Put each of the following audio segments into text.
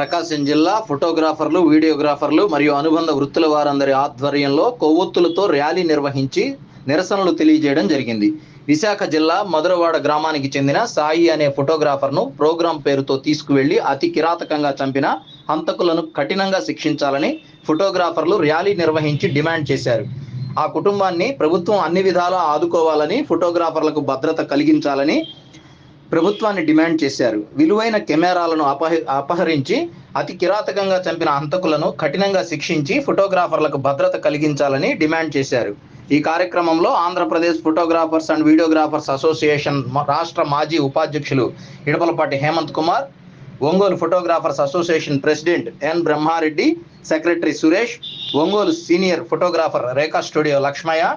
ప్రకాశం జిల్లా ఫోటోగ్రాఫర్లు, వీడియోగ్రాఫర్లు మరియు అనుబంధ వృత్తుల వారందరి ఆధ్వర్యంలో కొవ్వొత్తులతో ర్యాలీ నిర్వహించి నిరసనలు తెలియజేయడం జరిగింది. విశాఖ జిల్లా మధురవాడ గ్రామానికి చెందిన సాయి అనే ఫోటోగ్రాఫర్ను ప్రోగ్రాం పేరుతో తీసుకువెళ్లి అతి కిరాతకంగా చంపిన హంతకులను కఠినంగా శిక్షించాలని ఫోటోగ్రాఫర్లు ర్యాలీ నిర్వహించి డిమాండ్ చేశారు. ఆ కుటుంబాన్ని ప్రభుత్వం అన్ని విధాలా ఆదుకోవాలని, ఫోటోగ్రాఫర్లకు భద్రత కలిగించాలని ప్రభుత్వాన్ని డిమాండ్ చేశారు. విలువైన కెమెరాలను అపహరించి అతి కిరాతకంగా చంపిన హంతకులను కఠినంగా శిక్షించి ఫోటోగ్రాఫర్లకు భద్రత కలిగించాలని డిమాండ్ చేశారు. ఈ కార్యక్రమంలో Andhra Pradesh photographers and videographers association రాష్ట్ర మాజీ ఉపాధ్యక్షులు Idapalapati Hemanth Kumar, Ongole photographers association president N Brahmareddy, secretary Suresh, Ongole senior photographer Rekha studio Lakshmaiah,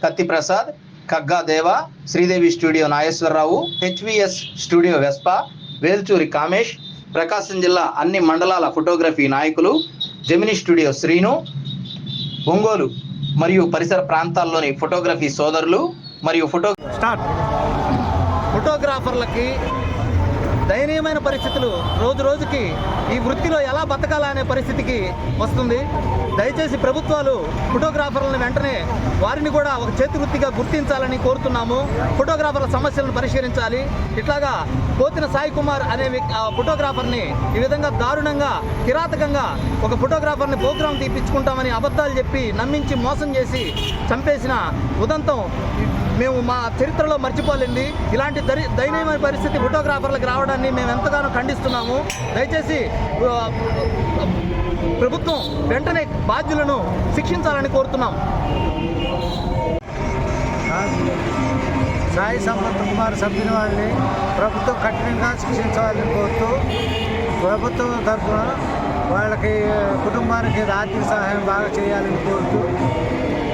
Katti Prasad, Kagga Deva, Sridevi studio Nageswara Rao, HVS studio Vespa, Velchuri Kamesh, Prakasam జిల్లా అన్ని మండలాల ఫోటోగ్రఫీ నాయకులు, జెమిని స్టూడియో శ్రీను, ఒంగోలు మరియు పరిసర ప్రాంతాల్లోని ఫోటోగ్రఫీ సోదరులు మరియు ఫోటోగ్రాఫర్లకి దయనీయమైన పరిస్థితులు రోజు రోజుకి ఈ వృత్తిలో ఎలా బతకాలనే పరిస్థితికి వస్తుంది. దయచేసి ప్రభుత్వాలు ఫోటోగ్రాఫర్లను వెంటనే వారిని కూడా ఒక చేతి వృత్తిగా గుర్తించాలని కోరుతున్నాము. ఫోటోగ్రాఫర్ల సమస్యలను పరిష్కరించాలి. ఇట్లాగా పోతిన సాయి కుమార్ అనే ఫోటోగ్రాఫర్ని ఈ విధంగా దారుణంగా కిరాతకంగా ఒక ఫోటోగ్రాఫర్ని ప్రోగ్రాం తీపించుకుంటామని అబద్ధాలు చెప్పి నమ్మించి మోసం చేసి చంపేసిన ఉదంతం మేము మా చరిత్రలో మర్చిపోలేంది. ఇలాంటి దయనీయమైన పరిస్థితి ఫోటోగ్రాఫర్లకు రావడాన్ని మేము ఎంతగానో ఖండిస్తున్నాము. దయచేసి ప్రభుత్వం వెంటనే బాధ్యులను శిక్షించాలని కోరుతున్నాం. సాయి సంపత్ కుమార్ సభ్యుని వారిని ప్రభుత్వం కఠినంగా శిక్షించాలని కోరుతూ ప్రభుత్వం తరఫున వాళ్ళకి కుటుంబానికి ఆర్థిక సహాయం బాగా చేయాలని కోరుతూ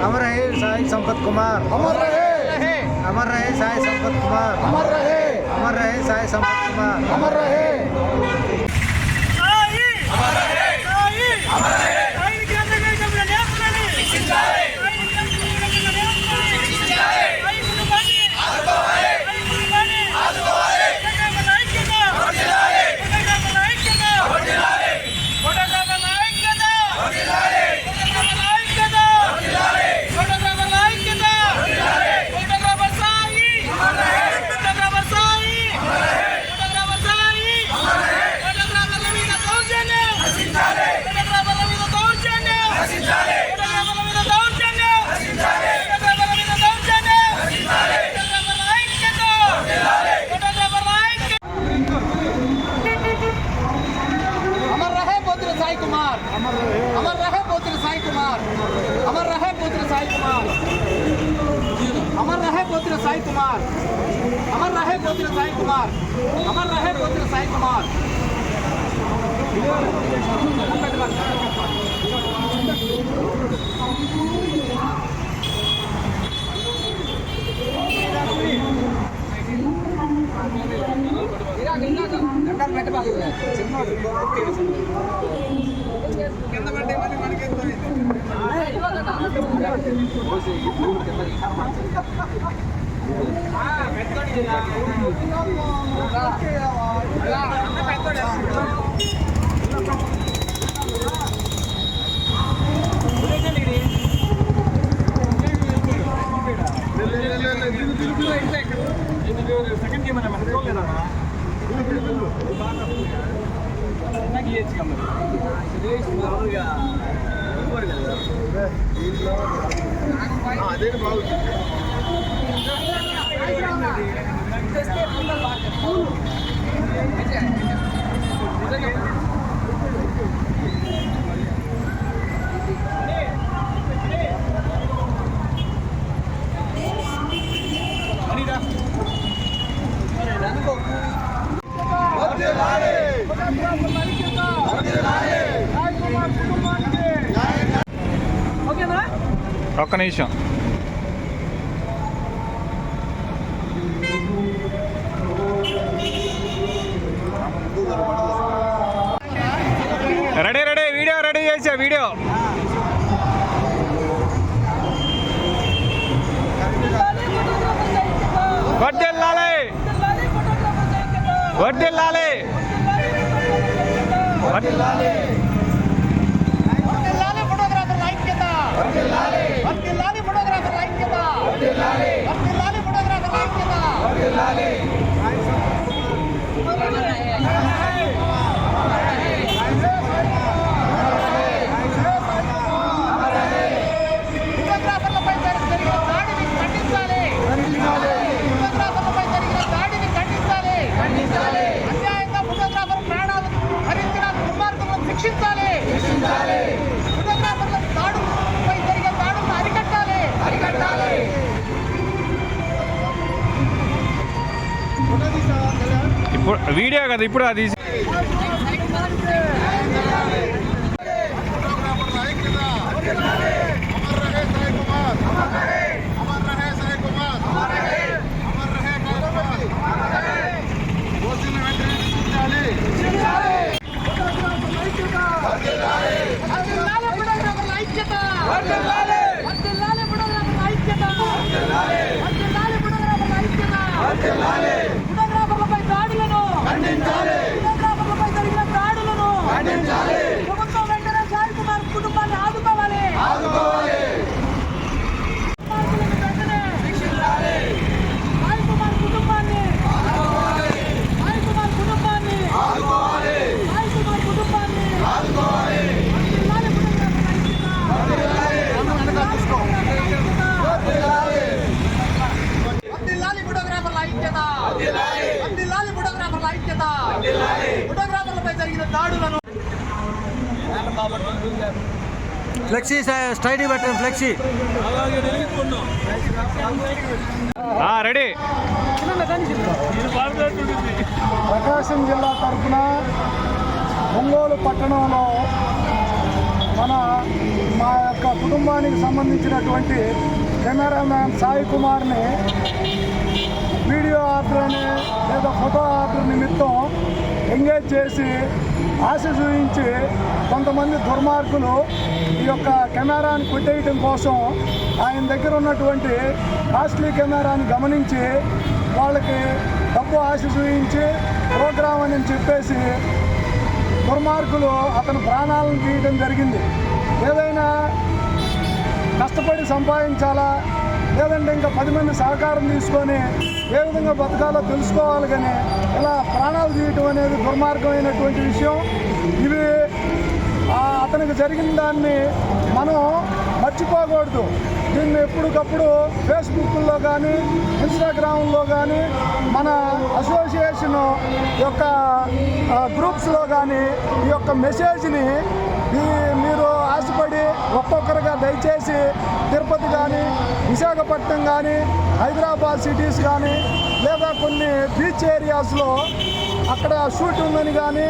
అమర్ రహే సాయి సంపత్ కుమార్, అమర్ రహే సాయి సంపత్ కుమార్, అమర్ రహే సాయి సంపత్ కుమార్, అమర్ రహే. अमर रहे पोत्र साई कुमार, अमर रहे पोत्र साई कुमार, अमर रहे पोत्र साई कुमार, अमर रहे पोत्र साई कुमार, अमर रहे पोत्र साई कुमार. సెకండ్ గేమ్ అదే బాగుంది. ఒక్క నిమిషం. రెడీ వీడియో రెడీ చేసా వీడియో. వర్ధిల్లాలి. వర్ధిల్లాలి ఫోటోగ్రాఫర్ల ఐక్యత, వర్ధిల్లాలి ఫోటోగ్రాఫర్ల ఐక్యత, వర్ధిల్లాలి ఫోటోగ్రాఫర్ల ఐక్యత. ఫోటోగ్రాఫర్లపై జరిగిన దాడిని ఖండించాలి, ఫోటోగ్రాఫర్లపై జరిగిన దాడిని ఖండించాలి. అన్యాయంగా ఫోటోగ్రాఫర్ ప్రాణాలు హరించిన దుర్మార్గులను శిక్షించాలి. ఫోటోగ్రాఫర్ల దాడులపై జరిగే దాడులను అరికట్టాలి. ఇప్పుడు వీడియో కదా, ఇప్పుడు అది ఫోటోగ్రాఫర్లపై దాడులను ఫోటోగ్రాఫర్లపై జరిగిన దాడులను ప్రభుత్వం వెంటనే సాయి కుమార్ కుటుంబాన్ని ఆదుకోవాలి. వెంటనే సాయి కుమార్ కుటుంబాన్ని సాయి కుమార్ కుటుంబాన్ని ఫోటోగ్రాఫర్లపై జరిగిన దాడులను ఫ్లెక్సీ స్టడీ పెట్టండి. Flexi ready. ప్రకాశం జిల్లా తరఫున ఒంగోలు పట్టణంలో మా యొక్క కుటుంబానికి సంబంధించినటువంటి కెమెరామ్యాన్ సాయి కుమార్ని వీడియో ఆర్డర్ అని లేదా ఫోటో ఆర్డర్ నిమిత్తం ఎంగేజ్ చేసి ఆశ చూపించి కొంతమంది దుర్మార్గులు ఈ యొక్క కెమెరాని కొట్టేయటం కోసం ఆయన దగ్గర ఉన్నటువంటి కాస్ట్లీ కెమెరాని గమనించి వాళ్ళకి డబ్బు ఆశ చూపించి ప్రోగ్రామ్ అని చెప్పేసి దుర్మార్గులు అతని ప్రాణాలను తీయడం జరిగింది. ఏదైనా కష్టపడి సంపాదించాలా, లేదంటే ఇంకా 10 మంది సహకారం తీసుకొని ఏ విధంగా బతకాలో తెలుసుకోవాలి. కానీ ఇలా ప్రాణాలు తీయటం అనేది దుర్మార్గమైనటువంటి విషయం. ఇవి అతనికి జరిగిన దాన్ని మనం మర్చిపోకూడదు. దీన్ని ఎప్పటికప్పుడు ఫేస్బుక్లో కానీ ఇన్స్టాగ్రామ్లో కానీ మన అసోసియేషన్ యొక్క గ్రూప్స్లో కానీ ఈ యొక్క మెసేజ్ని మీరు ఆశపడి ఒక్కొక్కరుగా దయచేసి తిరుపతి కానీ విశాఖపట్నం కానీ హైదరాబాద్ సిటీస్ కానీ లేదా కొన్ని బీచ్ ఏరియాస్లో అక్కడ షూట్ ఉందని కానీ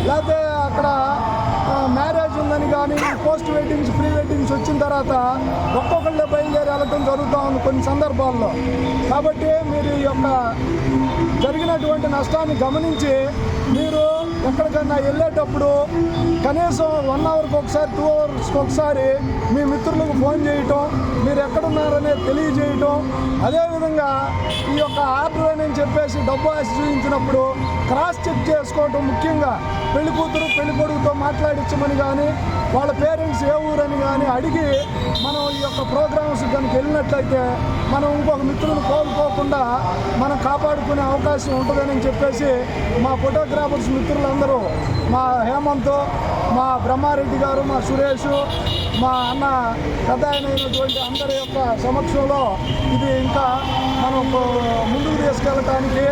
లేకపోతే అక్కడ మ్యారేజ్ ఉందని కానీ పోస్ట్ వెడ్డింగ్స్ ప్రీ వెడ్డింగ్స్ వచ్చిన తర్వాత ఒక్కొక్కళ్ళే బయలుదేరి వెళ్ళటం జరుగుతూ ఉంది కొన్ని సందర్భాల్లో. కాబట్టి మీరు ఈ యొక్క జరిగినటువంటి నష్టాన్ని గమనించి మీరు ఎక్కడికన్నా వెళ్ళేటప్పుడు కనీసం 1 అవర్కి ఒకసారి 2 అవర్స్కి ఒకసారి మీ మిత్రులకు ఫోన్ చేయటం, మీరు ఎక్కడున్నారనేది తెలియజేయటం. అదేవిధంగా ఈ యొక్క ఆర్డర్ అని చెప్పేసి డబ్బు ఆశ చూపించినప్పుడు క్రాస్ చెక్ చేసుకోవటం, ముఖ్యంగా పెళ్లి కూతురు పెళ్లి కొడుకుతో మాట్లాడించమని కానీ వాళ్ళ పేరెంట్స్ ఏ ఊరని కానీ అడిగి మనం ఈ యొక్క ప్రోగ్రామ్స్ కనుక వెళ్ళినట్లయితే మనం ఇంకొక మిత్రులను కోల్పోకుండా మనం కాపాడుకునే అవకాశం ఉంటుందని చెప్పేసి మా ఫోటోగ్రాఫర్స్ మిత్రులందరూ, మా హేమంత్, మా బ్రహ్మారెడ్డి గారు, మా సురేష్, మా అన్న పెద్ద అయినటువంటి అందరి యొక్క సమక్షంలో ఇది ఇంకా మనం ముందుకు తీసుకెళ్ళటానికి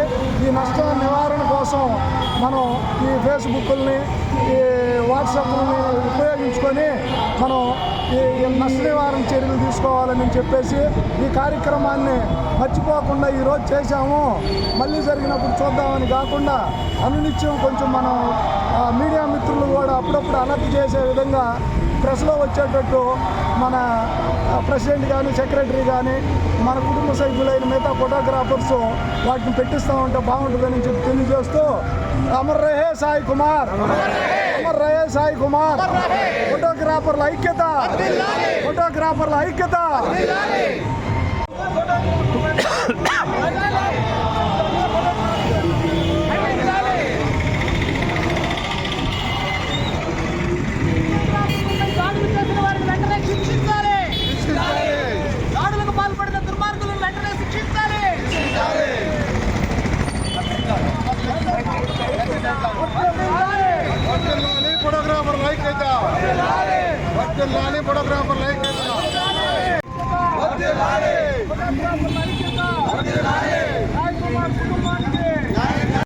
ఈ నష్టం నివారణ కోసం మనం ఈ ఫేస్బుక్ని ఈ వాట్సాప్ని ఉపయోగించుకొని మనం ఈ నష్ట నివారణ చర్యలు తీసుకోవాలని చెప్పేసి ఈ కార్యక్రమాన్ని మర్చిపోకుండా ఈరోజు చేశాము. మళ్ళీ జరిగినప్పుడు చూద్దామని కాకుండా అనునిత్యం కొంచెం మనం మీడియా మిత్రులు కూడా అప్పుడప్పుడు అలర్ట్ చేసే విధంగా ప్రెస్లో వచ్చేటట్టు మన ప్రెసిడెంట్ కానీ సెక్రటరీ కానీ మన కుటుంబ సభ్యులైన మిగతా ఫోటోగ్రాఫర్స్ వాటిని పెట్టిస్తూ ఉంటే బాగుంటుందని చెప్పి తెలియజేస్తూ అమర్ రహే సాయి కుమార్, అమర్ రహే సాయి కుమార్. ఫోటోగ్రాఫర్ల ఐక్యత, ఫోటోగ్రాఫర్ల ఐక్యత. వర్ధిల్లాలి ఫోటోగ్రాఫర్ల ఐక్యత. వర్ధిల్లాలి.